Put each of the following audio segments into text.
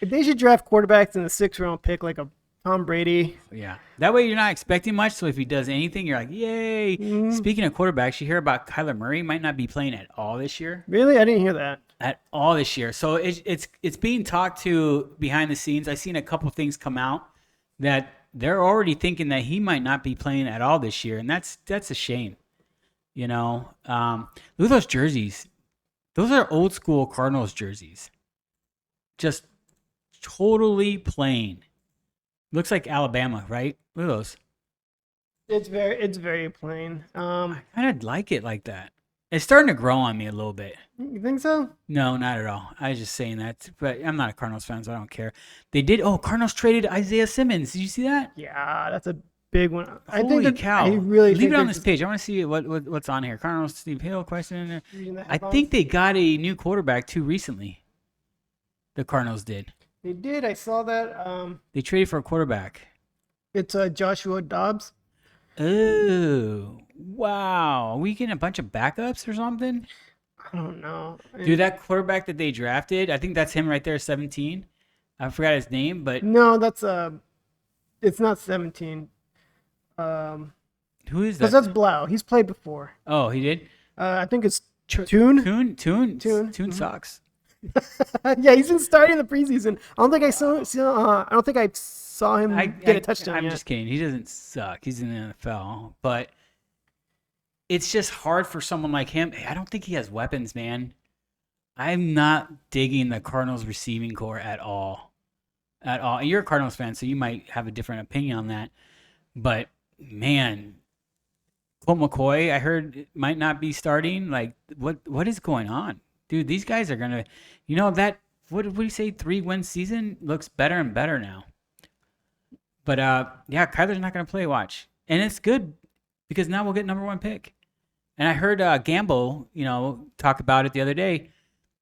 They should draft quarterbacks in the 6th-round pick like a Tom Brady. Yeah. That way you're not expecting much. So if he does anything, you're like, yay. Mm-hmm. Speaking of quarterbacks, you hear about Kyler Murray might not be playing at all this year. Really? I didn't hear that. At all this year. So it's being talked to behind the scenes. I've seen a couple things come out that they're already thinking that he might not be playing at all this year. And that's a shame. You know, look at those jerseys. Those are old school Cardinals jerseys. Just totally plain. Looks like Alabama, right? Look at those. It's very plain. I kind of like it like that. It's starting to grow on me a little bit. You think so? No, not at all. I was just saying that, but I'm not a Cardinals fan, so I don't care. They did. Oh, Cardinals traded Isaiah Simmons. Did you see that? Yeah, that's a big one. Holy cow! I really leave think it on this page. I want to see what's on here. Cardinals Steve Hill question in there. I headlines. think they got a new quarterback too recently. The Cardinals did. They did. I saw that. They traded for a quarterback. It's Joshua Dobbs. Oh, wow. Are we getting a bunch of backups or something? I don't know. Dude, that quarterback that they drafted, I think that's him right there, 17. I forgot his name, but No, that's it's not 17. who is Because that? that's Blau. He's played before. Oh, he did? I think it's Toon. Toon Mm-hmm. sucks. Yeah, he's been starting the preseason. I don't think I saw him get a touchdown. I'm yet. just kidding. He doesn't suck. He's in the NFL, but it's just hard for someone like him. I don't think he has weapons, man. I'm not digging the Cardinals receiving core at all. At all. And you're a Cardinals fan, so you might have a different opinion on that. But man, Colt McCoy, I heard might not be starting. Like, what is going on? Dude, these guys are gonna, that what did we say? 3-win season looks better and better now. But yeah, Kyler's not gonna play. Watch, and it's good because now we'll get number 1 pick. And I heard Gamble, talk about it the other day.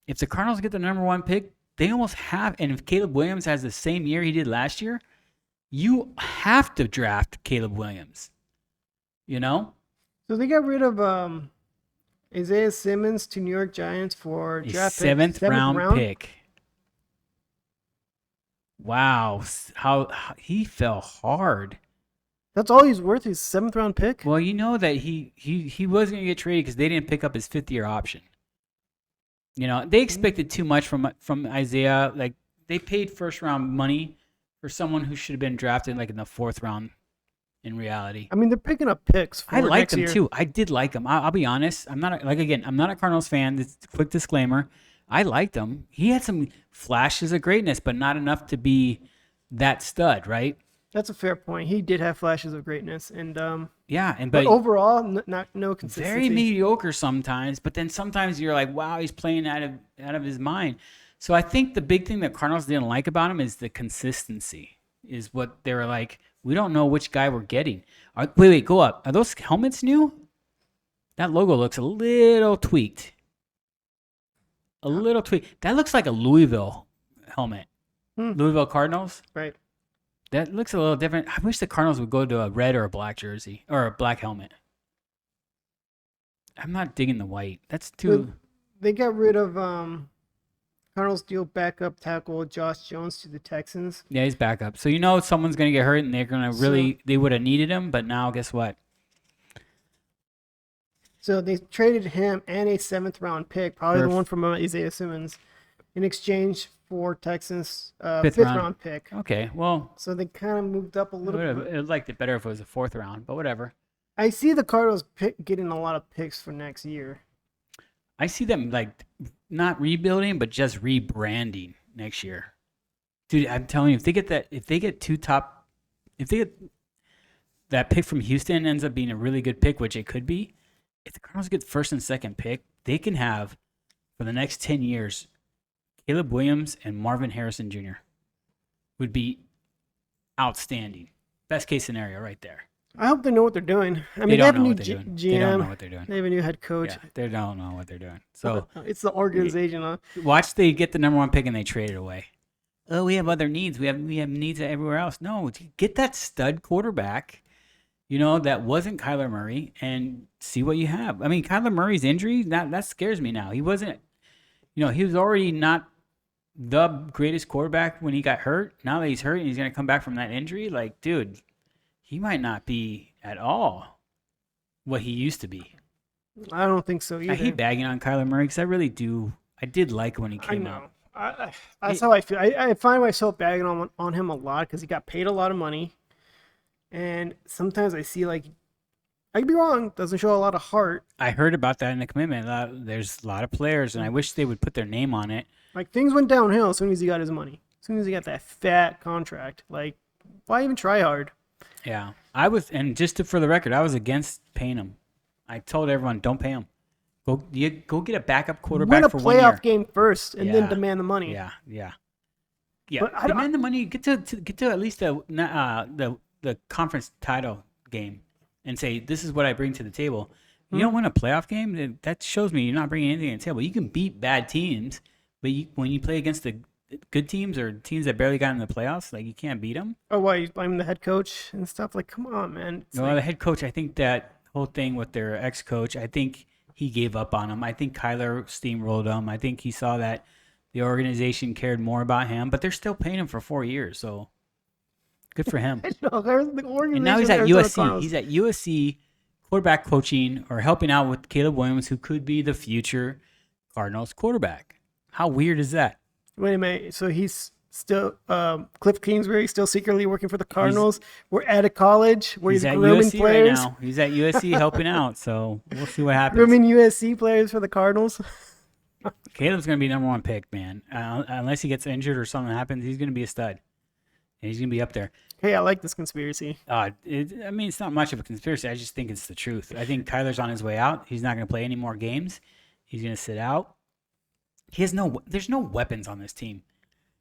If the Cardinals get the number 1 pick, they almost have. And if Caleb Williams has the same year he did last year, you have to draft Caleb Williams. So they got rid of Isaiah Simmons to New York Giants for A draft seventh round pick. Wow, how he fell hard. That's all he's worth. His 7th-round pick. Well, you know that he was going to get traded because they didn't pick up his 5th-year option. They expected too much from Isaiah. Like, they paid 1st-round money for someone who should have been drafted like in the 4th round. In reality, I mean, they're picking up picks. I liked him too. I did like him. I'll be honest. I'm not I'm not a Cardinals fan. This quick disclaimer. I liked him. He had some flashes of greatness, but not enough to be that stud, right? That's a fair point. He did have flashes of greatness, and yeah, but overall, no consistency. Very mediocre sometimes. But then sometimes you're like, wow, he's playing out of his mind. So I think the big thing that Cardinals didn't like about him is the consistency. Is what they were like. We don't know which guy we're getting. Wait, go up. Are those helmets new? That logo looks a little tweaked. A little tweaked. That looks like a Louisville helmet. Louisville Cardinals. Right. That looks a little different. I wish the Cardinals would go to a red or a black jersey or a black helmet. I'm not digging the white. That's too. They got rid of Cardinals deal backup tackle Josh Jones to the Texans. Yeah, he's backup. So someone's going to get hurt and they're going to they would have needed him, but now guess what? So they traded him and a 7th-round pick, probably the one from Isaiah Simmons, in exchange for Texans' 5th-round pick. Okay, well. So they kind of moved up a little bit. I would liked it better if it was a 4th round, but whatever. I see the Cardinals getting a lot of picks for next year. I see them like not rebuilding, but just rebranding next year. Dude, I'm telling you, if they get that pick from Houston ends up being a really good pick, which it could be, if the Cardinals get 1st and 2nd pick, they can have for the next 10 years, Caleb Williams and Marvin Harrison Jr. would be outstanding. Best case scenario right there. I hope they know what they're doing. I mean, they they have a know new what they're doing. GM. They don't know what they're doing. They have a new head coach. Yeah, they don't know what they're doing. So it's the organization. Huh? Watch they get the number 1 pick and they trade it away. Oh, we have other needs. We have needs everywhere else. No, get that stud quarterback, that wasn't Kyler Murray, and see what you have. I mean, Kyler Murray's injury, that scares me now. He wasn't, he was already not the greatest quarterback when he got hurt. Now that he's hurt and he's going to come back from that injury, like, dude, he might not be at all what he used to be. I don't think so either. I hate bagging on Kyler Murray because I really do. I did like when he came out. That's how I feel. I find myself bagging on him a lot because he got paid a lot of money. And sometimes I see, like, I could be wrong, doesn't show a lot of heart. I heard about that in the commitment. There's a lot of players, and I wish they would put their name on it. Like, things went downhill as soon as he got his money. As soon as he got that fat contract. Like, why even try hard? Yeah. And for the record, I was against paying him. I told everyone, don't pay him. Go get a backup quarterback for 1 year. Win a playoff game first, and then demand the money. Yeah. But demand the money. Get to at least the conference title game, and say this is what I bring to the table. You don't win a playoff game. That shows me you're not bringing anything to the table. You can beat bad teams, but when you play against the good teams or teams that barely got in the playoffs, like, you can't beat them. Oh, why you blaming the head coach and stuff? Like, come on, man. The head coach. I think that whole thing with their ex-coach, I think he gave up on him. I think Kyler steamrolled him. I think he saw that the organization cared more about him, but they're still paying him for 4 years, so good for him. And now he's at USC. He's at USC quarterback coaching or helping out with Caleb Williams, who could be the future Cardinals quarterback. How weird is that? Wait a minute. So he's still Cliff Kingsbury still secretly working for the Cardinals. We're at a college where he's grooming USC players. Right now. He's at USC helping out, so we'll see what happens. Grooming USC players for the Cardinals. Caleb's going to be number one pick, man. Unless he gets injured or something happens, he's going to be a stud. And he's going to be up there. Hey, I like this conspiracy. It's not much of a conspiracy. I just think it's the truth. I think Kyler's on his way out. He's not going to play any more games. He's going to sit out. There's no weapons on this team.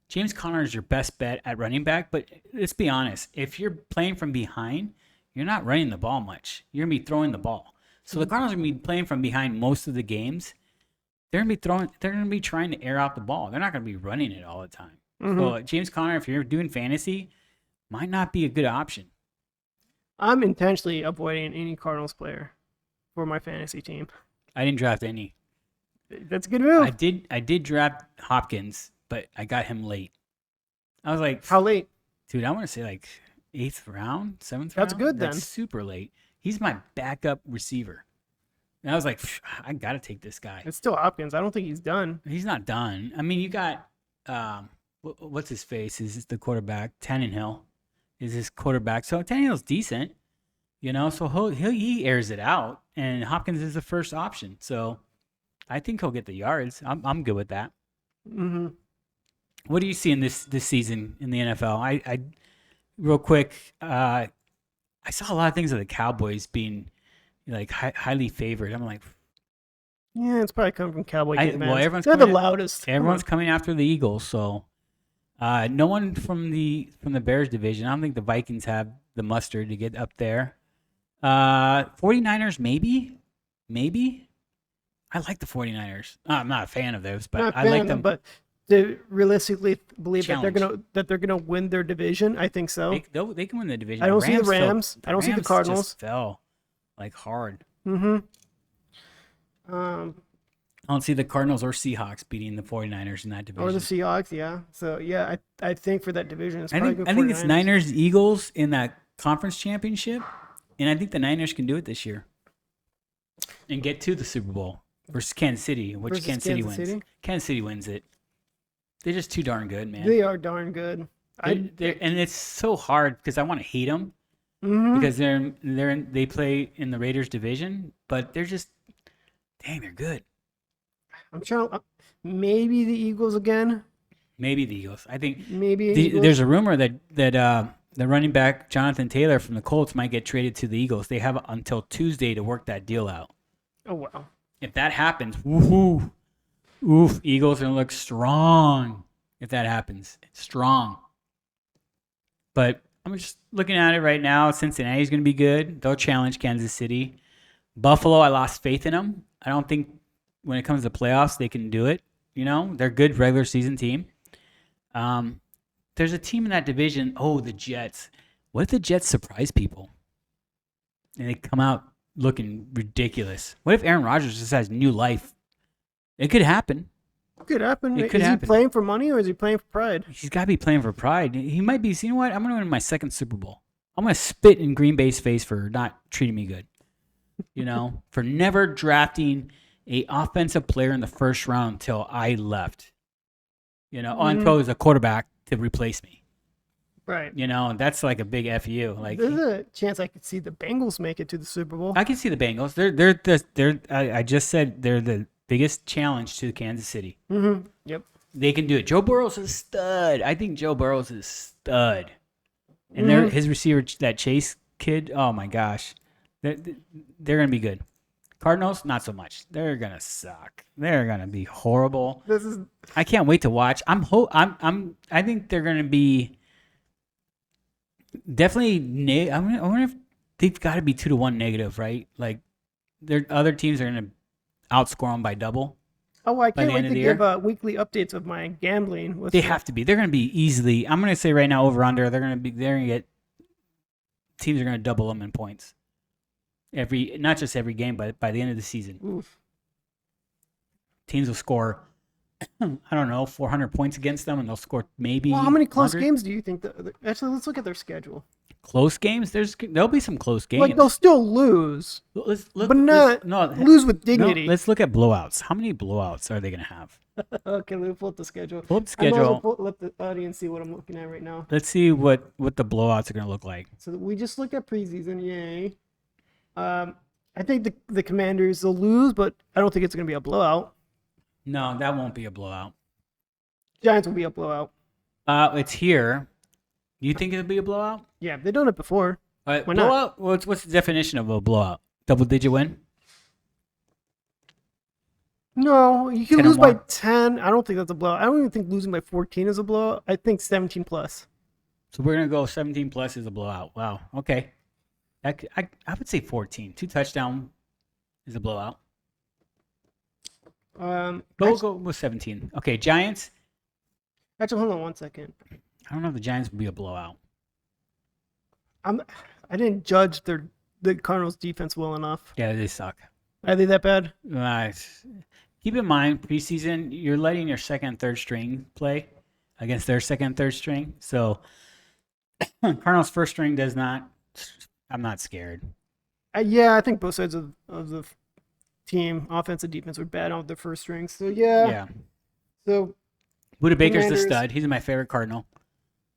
James Conner is your best bet at running back, but let's be honest. If you're playing from behind, you're not running the ball much. You're going to be throwing the ball. So the Cardinals are going to be playing from behind most of the games. They're going to be trying to air out the ball. They're not going to be running it all the time. So James Conner, if you're doing fantasy, might not be a good option. I'm intentionally avoiding any Cardinals player for my fantasy team. I didn't draft any. That's a good move. I did draft Hopkins, but I got him late. I was like, how late? Dude, I want to say like 8th round, 7th round. That's good then. That's super late. He's my backup receiver. And I was like, I got to take this guy. It's still Hopkins. I don't think he's done. He's not done. I mean, you got, what's his face? Is the quarterback? Tannehill is his quarterback. So Tannehill's decent, so he airs it out. And Hopkins is the first option. So I think he'll get the yards. I'm good with that. Mm-hmm. What do you see in this season in the NFL? I real quick, I saw a lot of things of the Cowboys being like highly favored. I'm like, yeah, it's probably coming from Cowboy. They're the loudest. Everyone's coming after the Eagles, so no one from the Bears division. I don't think the Vikings have the mustard to get up there. 49ers, maybe. I like the 49ers. I'm not a fan of those, but I like them. But to realistically believe that they're gonna win their division, I think so. They can win the division. I don't see the Rams. I don't see the Cardinals. Just fell like hard. Mm-hmm. I don't see the Cardinals or Seahawks beating the 49ers in that division. Or the Seahawks, yeah. So yeah, I think for that division, I think it's Niners Eagles in that conference championship, and I think the Niners can do it this year and get to the Super Bowl versus Kansas City, which Kansas City wins. Kansas City wins it. They're just too darn good, man. They are darn good. And it's so hard because I want to hate them because they play in the Raiders division, but they're just they're good. I'm trying. Maybe the Eagles again. Maybe the Eagles. I think maybe there's a rumor that the running back Jonathan Taylor from the Colts might get traded to the Eagles. They have until Tuesday to work that deal out. Oh wow! If that happens, woohoo! Oof, Eagles are going to look strong if that happens. Strong. But I'm just looking at it right now. Cincinnati's going to be good. They'll challenge Kansas City. Buffalo, I lost faith in them. I don't think when it comes to playoffs they can do it. They're a good regular season team. There's a team in that division. Oh, the Jets. What if the Jets surprise people? And they come out looking ridiculous. What if Aaron Rodgers just has new life? It could happen. Could happen. It could Is happen. he playing for money or is he playing for pride? He's got to be playing for pride. He might be. You know what? I'm going to win my second Super Bowl. I'm going to spit in Green Bay's face for not treating me good. For never drafting a offensive player in the first round until I left. Until as a quarterback to replace me. Right. That's like a big FU. Like, there's a chance I could see the Bengals make it to the Super Bowl. I can see the Bengals. I just said they're the biggest challenge to Kansas City. Mm-hmm. Yep. They can do it. Joe Burrow's a stud. I think Joe Burrow's a stud. And his receiver, that Chase kid, oh my gosh. They're going to be good. Cardinals, not so much. They're going to suck. They're going to be horrible. I can't wait to watch. I think they're going to be definitely I wonder if they've got to be 2-1 negative, right? Like their other teams are going to outscore them by double. Oh, I can't wait to give weekly updates of my gambling. They have to be. They're going to be easily. I'm going to say right now over under. They're going to get teams are going to double them in points. Not just every game, but by the end of the season. Oof. Teams will score, I don't know, 400 points against them, and they'll score maybe. Well, how many close 100? games do you think? Actually, let's look at their schedule. Close games? There'll be some close games. Like they'll still lose, but not lose with dignity. Let's look at blowouts. How many blowouts are they going to have? Okay, let me pull up the schedule. Pull up the schedule. Let the audience see what I'm looking at right now. Let's see what the blowouts are going to look like. So we just looked at preseason. Yay. I think the Commanders will lose, but I don't think it's going to be a blowout. No, that won't be a blowout. Giants will be a blowout. It's here. You think it'll be a blowout? Yeah, they've done it before. Why blowout? What's the definition of a blowout? Double-digit win? No, you can lose by 10. I don't think that's a blowout. I don't even think losing by 14 is a blowout. I think 17 plus. So we're going to go 17 plus is a blowout. Wow. Okay. I would say 14. 2 touchdown is a blowout. But we'll go with 17. Okay, Giants. Actually, hold on one second. I don't know if the Giants will be a blowout. I didn't judge the Cardinals' defense well enough. Yeah, they suck. Are they that bad? Keep in mind, preseason, you're letting your second and third string play against their second and third string. So Cardinals' first string does not. I'm not scared. Yeah, I think both sides of the team, offense and defense, were bad on their first strings. So yeah. So Budda Baker's the stud. He's my favorite Cardinal.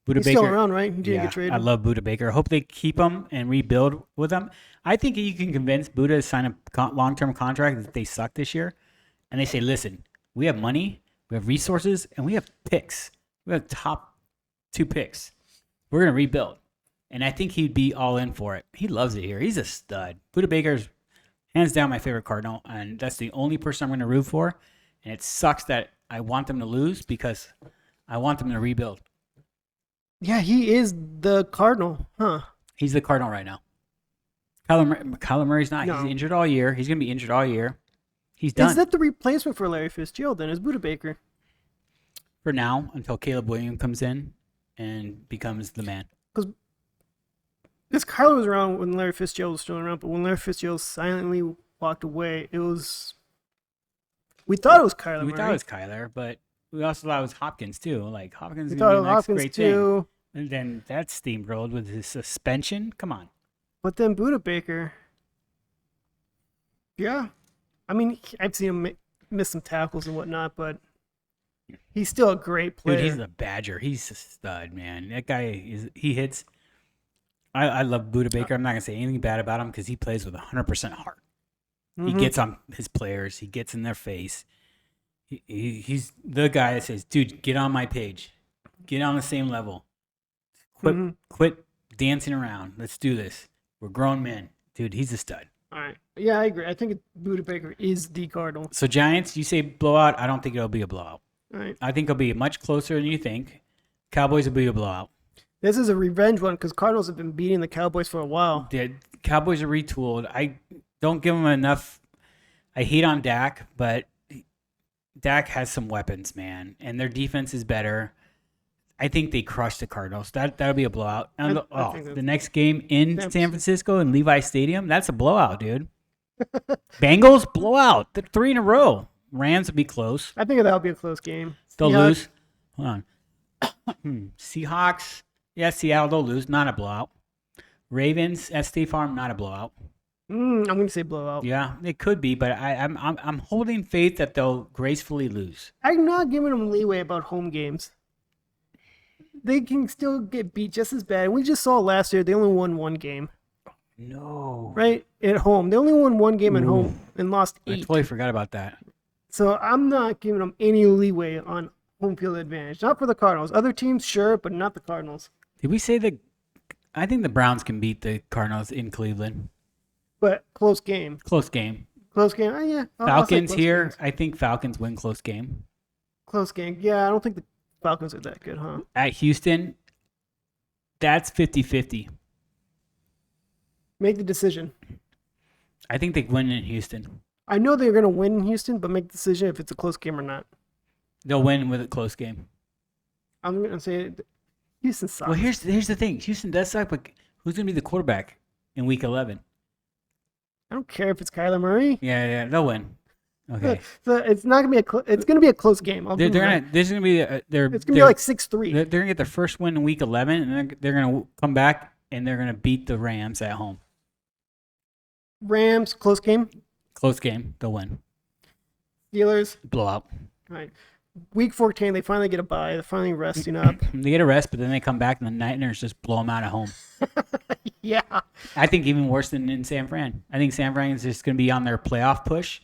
Budda Baker still around, right? He didn't get traded. I love Budda Baker. I hope they keep him and rebuild with him. I think you can convince Budda to sign a long-term contract that they suck this year, and they say, "Listen, we have money, we have resources, and we have picks. We have top 2 picks. We're gonna rebuild." And I think he'd be all in for it. He loves it here. He's a stud. Budda Baker's hands down my favorite Cardinal, and that's the only person I'm going to root for. And it sucks that I want them to lose because I want them to rebuild. Yeah, he is the Cardinal, huh? He's the Cardinal right now. Kyler Murray's not. No. He's injured all year. He's going to be injured all year. He's done. Is that the replacement for Larry Fitzgerald then? Is Budda Baker? For now, until Caleb Williams comes in and becomes the man. Because Kyler was around when Larry Fitzgerald was still around, but when Larry Fitzgerald silently walked away, we thought it was Kyler. We thought it was Kyler, but we also thought it was Hopkins too. Like Hopkins is the next great thing. And then that steamrolled with his suspension. Come on. But then Budda Baker, yeah, I mean I've seen him miss some tackles and whatnot, but he's still a great player. Dude, he's a Badger. He's a stud, man. That guy he hits. I love Budda Baker. I'm not going to say anything bad about him because he plays with 100% heart. Mm-hmm. He gets on his players. He gets in their face. He's the guy that says, dude, get on my page. Get on the same level. Quit dancing around. Let's do this. We're grown men. Dude, he's a stud. All right. Yeah, I agree. I think Budda Baker is the Cardinal. So Giants, you say blowout. I don't think it'll be a blowout. All right. I think it'll be much closer than you think. Cowboys will be a blowout. This is a revenge one because Cardinals have been beating the Cowboys for a while. The Cowboys are retooled. I don't give them enough. I hate on Dak, but Dak has some weapons, man, and their defense is better. I think they crushed the Cardinals. That'll be a blowout. And the next game in San Francisco in Levi Stadium, that's a blowout, dude. Bengals blowout. They're 3 in a row. Rams will be close. I think that'll be a close game. They'll Seahawks- lose. Hold on. Seahawks. Yeah, Seattle, they'll lose. Not a blowout. Ravens at State Farm, not a blowout. I'm going to say blowout. Yeah, it could be, but I'm holding faith that they'll gracefully lose. I'm not giving them leeway about home games. They can still get beat just as bad. We just saw last year they only won one game. No. Right? At home. They only won one game at home and lost I 8. totally forgot about that. So I'm not giving them any leeway on home field advantage. Not for the Cardinals. Other teams, sure, but not the Cardinals. Did we say that? I think the Browns can beat the Cardinals in Cleveland. But close game. Close game. Close game. Yeah. I'll say Falcons close here. games. I think Falcons win close game. Close game. Yeah, I don't think the Falcons are that good, huh? At Houston, that's 50-50. Make the decision. I think they win in Houston. I know they're going to win in Houston, but make the decision if it's a close game or not. They'll win with a close game. I'm going to say Houston sucks. Well, here's the thing. Houston does suck, but who's going to be the quarterback in Week 11? I don't care if it's Kyler Murray. Yeah, they'll win. Okay. So it's not going to be it's going to be a close game. They're gonna. There's gonna be. It's going to be like 6-3. They're gonna get their first win in Week 11, and they're gonna come back and they're gonna beat the Rams at home. Rams, close game. Close game. They'll win. Steelers, Blowout. all right. Week 14, they finally get a bye. They're finally resting up. They get a rest, but then they come back and the Niners just blow them out at home. Yeah. I think even worse than in San Fran. I think San Fran is just going to be on their playoff push.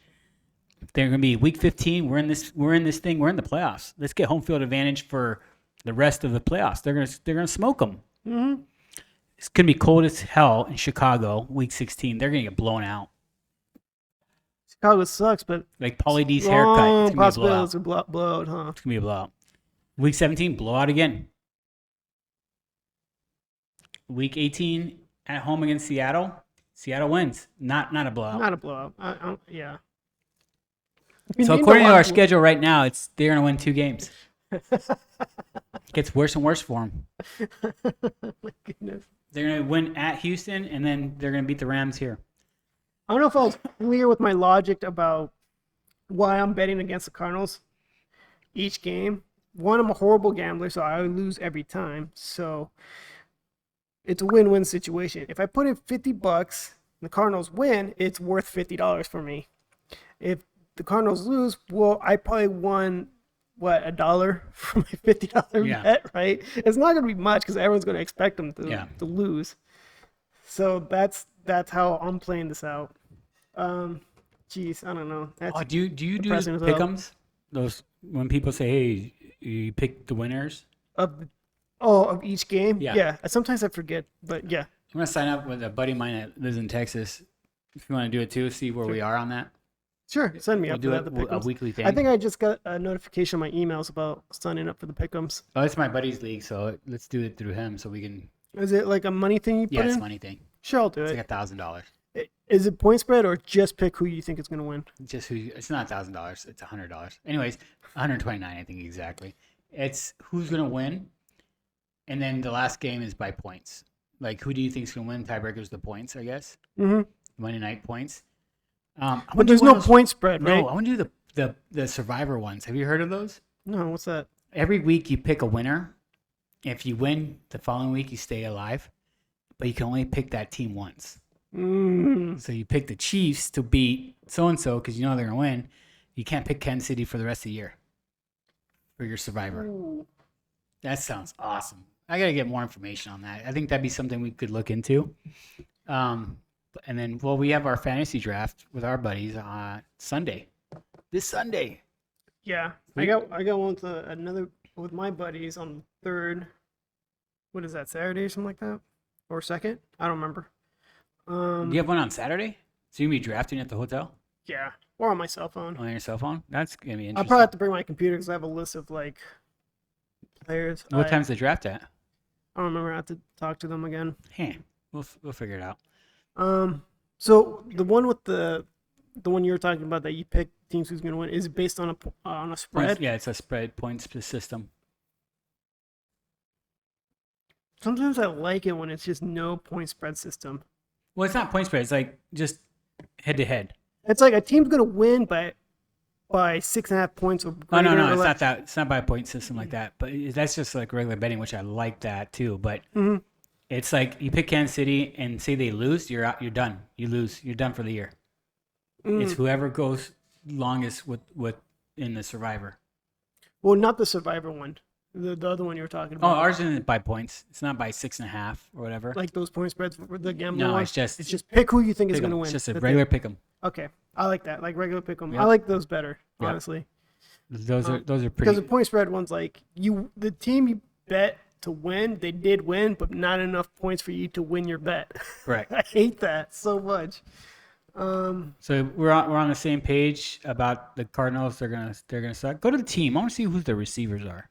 They're going to be Week 15. We're in this thing. We're in the playoffs. Let's get home field advantage for the rest of the playoffs. They're going to smoke them. Mm-hmm. It's going to be cold as hell in Chicago. Week 16. They're going to get blown out. Chicago sucks, but Like Pauly D's haircut. It's going to be a blowout. possibilities of blowout, huh? It's going to be a blowout. Week 17, blowout again. Week 18, at home against Seattle. Seattle wins. Not a blowout. Not a blowout. Yeah. So according to our schedule right now, they're going to win 2 games. It gets worse and worse for them. My goodness. They're going to win at Houston, and then they're going to beat the Rams here. I don't know if I was clear with my logic about why I'm betting against the Cardinals each game. One, I'm a horrible gambler, so I lose every time. So it's a win-win situation. If I put in $50 and the Cardinals win, it's worth $50 for me. If the Cardinals lose, well, I probably won $1 for my $50 bet, right? It's not going to be much because everyone's going to expect them to lose. So that's how I'm playing this out. Geez, I don't know. Do you do the pick'ems? Those when people say, "Hey, you pick the winners of each game." Yeah. Sometimes I forget, but yeah. I'm gonna sign up with a buddy of mine that lives in Texas. If you want to do it too, see where we are on that. Sure, send me up do for that. a weekly thing. I think I just got a notification on my emails about signing up for the pick'ems. Oh, it's my buddy's league, so let's do it through him so we can. Is it like a money thing you put in? Yeah, it's a money thing. Sure, I'll do It's it. like $1,000. Is it point spread or just pick who you think is going to win? Just who? It's not $1,000. It's $100. Anyways, 129, I think exactly. It's who's gonna win, and then the last game is by points. Like who do you think is gonna win? Tiebreakers, the points, I guess. Mm-hmm. Monday night points. But there's no point spread, right? No, I want to do the Survivor ones. Have you heard of those? No, what's that? Every week you pick a winner. If you win the following week, you stay alive, but you can only pick that team once. So you pick the Chiefs to beat so-and-so because you know they're going to win. You can't pick Kansas City for the rest of the year for your Survivor. Ooh. That sounds awesome. I got to get more information on that. I think that'd be something we could look into. And then, we have our fantasy draft with our buddies Sunday. This Sunday. Yeah, I got one with my buddies on the 3rd. What is that, Saturday or something like that? Or 2nd? I don't remember. You have one on Saturday? So you're going to be drafting at the hotel? Yeah, or on my cell phone. On your cell phone? That's going to be interesting. I'll probably have to bring my computer because I have a list of players. What time's the draft at? I don't remember. I have to talk to them again. Hey, we'll figure it out. So the one with the one you were talking about that you pick teams who's going to win is it based on a spread? Points, yeah, it's a spread points system. Sometimes I like it when it's just no point spread system. Well, it's not point spread. It's like just head to head. It's like a team's going to win, but by 6.5 points or Oh greater. no, it's not that. It's not by a point system like that. But that's just like regular betting, which I like that too. But it's like you pick Kansas City and say they lose, you're out. You're done. You lose. You're done for the year. It's whoever goes longest with in the Survivor. Well, not the Survivor one. The other one you were talking Oh, about. ours isn't by points. It's not by 6.5 or whatever. Like those point spreads for the gambling No, one? it's just pick who you think is pick 'em. going to win. It's just a That's regular it. pick 'em. Okay, I like that. Like regular pick 'em. Yep. I like those better, Yep. honestly. Those are Because pretty. the point spread one's like the team you bet to win, they did win, but not enough points for you to win your bet. Correct. I hate that so much. So we're on the same page about the Cardinals. They're gonna suck. Go to the team. I want to see who the receivers are.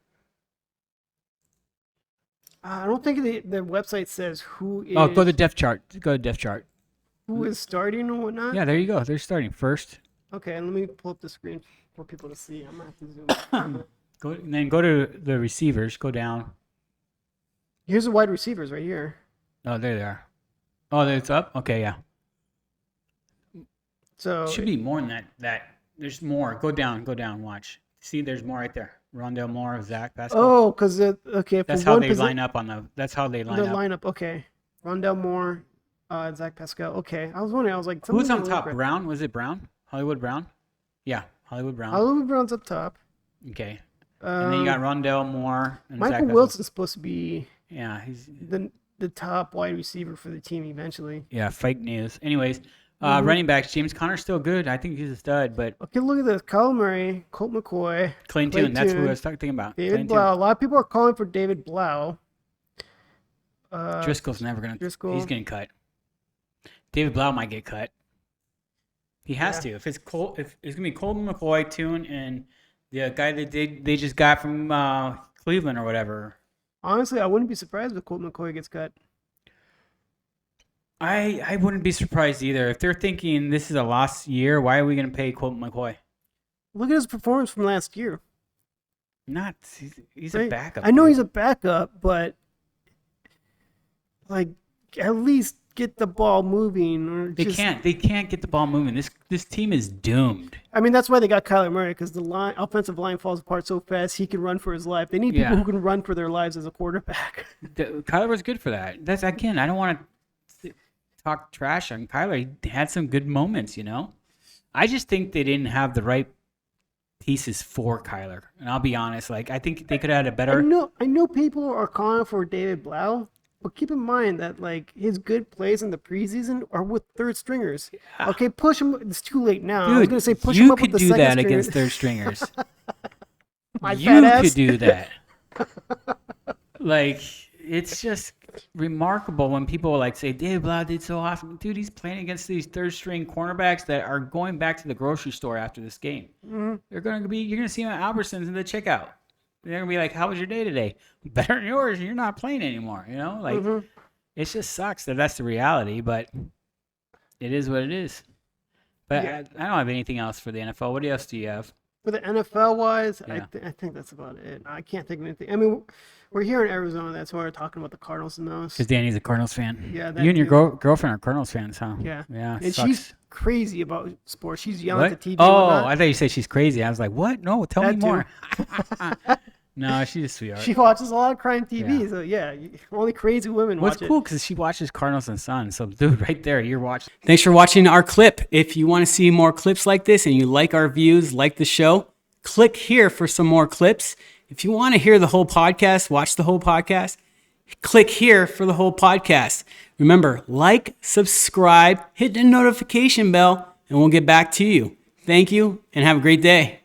I don't think the website says who is Oh, go to depth chart. Go to depth chart. who is starting or whatnot. Yeah, there you go. They're starting first. Okay, and let me pull up the screen for people to see. I'm gonna have to zoom. Go and then go to the receivers. Go down. Here's the wide receivers right here. Oh, there they are. Oh, it's up. Okay, yeah. So Should be more than that. There's more. Go down. Watch. See, there's more right there. Rondell Moore, Zach Pascal. oh, because okay, That's for how one they line up on the. That's how they line the up. lineup. Okay, Rondell Moore, Zach Pascal. Okay, I was wondering. I was like, Who's on something's top? not right. Brown? Was it Brown? Hollywood Brown? Yeah, Hollywood Brown. Hollywood Brown's up top. Okay. And then you got Rondell Moore and Zach Michael Pascal. Wilson's supposed to be Yeah, he's the top wide receiver for the team eventually. fake news. Anyways, running backs. James Conner's still good. I think he's a stud, but Okay, look at this: Kyle Murray, Colt McCoy, Clay Tune. That's who I was thinking about. David Clayton Blau. A lot of people are calling for David Blau. Driscoll's never gonna. Driscoll. He's getting cut. David Blau might get cut. He has to. If it's gonna be Colton McCoy, Tune, and the guy that they just got from Cleveland or whatever. Honestly, I wouldn't be surprised if Colt McCoy gets cut. I wouldn't be surprised either. If they're thinking this is a lost year, why are we going to pay Colton McCoy? Look at his performance from last year. He's Right? a backup. I know dude. he's a backup, but like at least get the ball moving. Or They just, can't get the ball moving. This team is doomed. I mean, that's why they got Kyler Murray, because the offensive line falls apart so fast he can run for his life. They need people Yeah. who can run for their lives as a quarterback. Kyler was good for that. That's again. I don't want to talk trash on Kyler. He had some good moments, you know. I just think they didn't have the right pieces for Kyler. And I'll be honest, like I think they could have had a better. I know people are calling for David Blau, but keep in mind that like his good plays in the preseason are with third stringers. Okay, push him. It's too late now. I was Dude, gonna say push you him up could with the do second that stringers. against third stringers. My You fat ass. could do that. Like, it's just remarkable when people like say, David Blau did so awesome. Dude, he's playing against these third string cornerbacks that are going back to the grocery store after this game. Mm-hmm. You're going to see him at Albertsons in the checkout. They're going to be like, how was your day today? Better than yours. And you're not playing anymore. You know, like, it just sucks that that's the reality, but it is what it is. But Yeah. I don't have anything else for the NFL. What else do you have? For the NFL wise, Yeah. I think that's about it. I can't think of anything. I mean, we're here in Arizona. That's why we're talking about the Cardinals the most. Because Danny's a Cardinals fan. Yeah, that You and your too. girlfriend are Cardinals fans, huh? Yeah. Yeah. And sucks. she's crazy about sports. She's yelling What? at the TV. and Oh, whatnot. I thought you said she's crazy. I was like, what? No, tell me That too. more. No, she's a sweetheart. She watches a lot of crime TV. Yeah. So yeah, only crazy women What's watch cool because she watches Cardinals and Suns. So, dude, right there, you're watching. Thanks for watching our clip. If you want to see more clips like this and you like our views, like the show, click here for some more clips. If you want to hear the whole podcast, watch the whole podcast, click here for the whole podcast. Remember, like, subscribe, hit the notification bell, and we'll get back to you. Thank you and have a great day.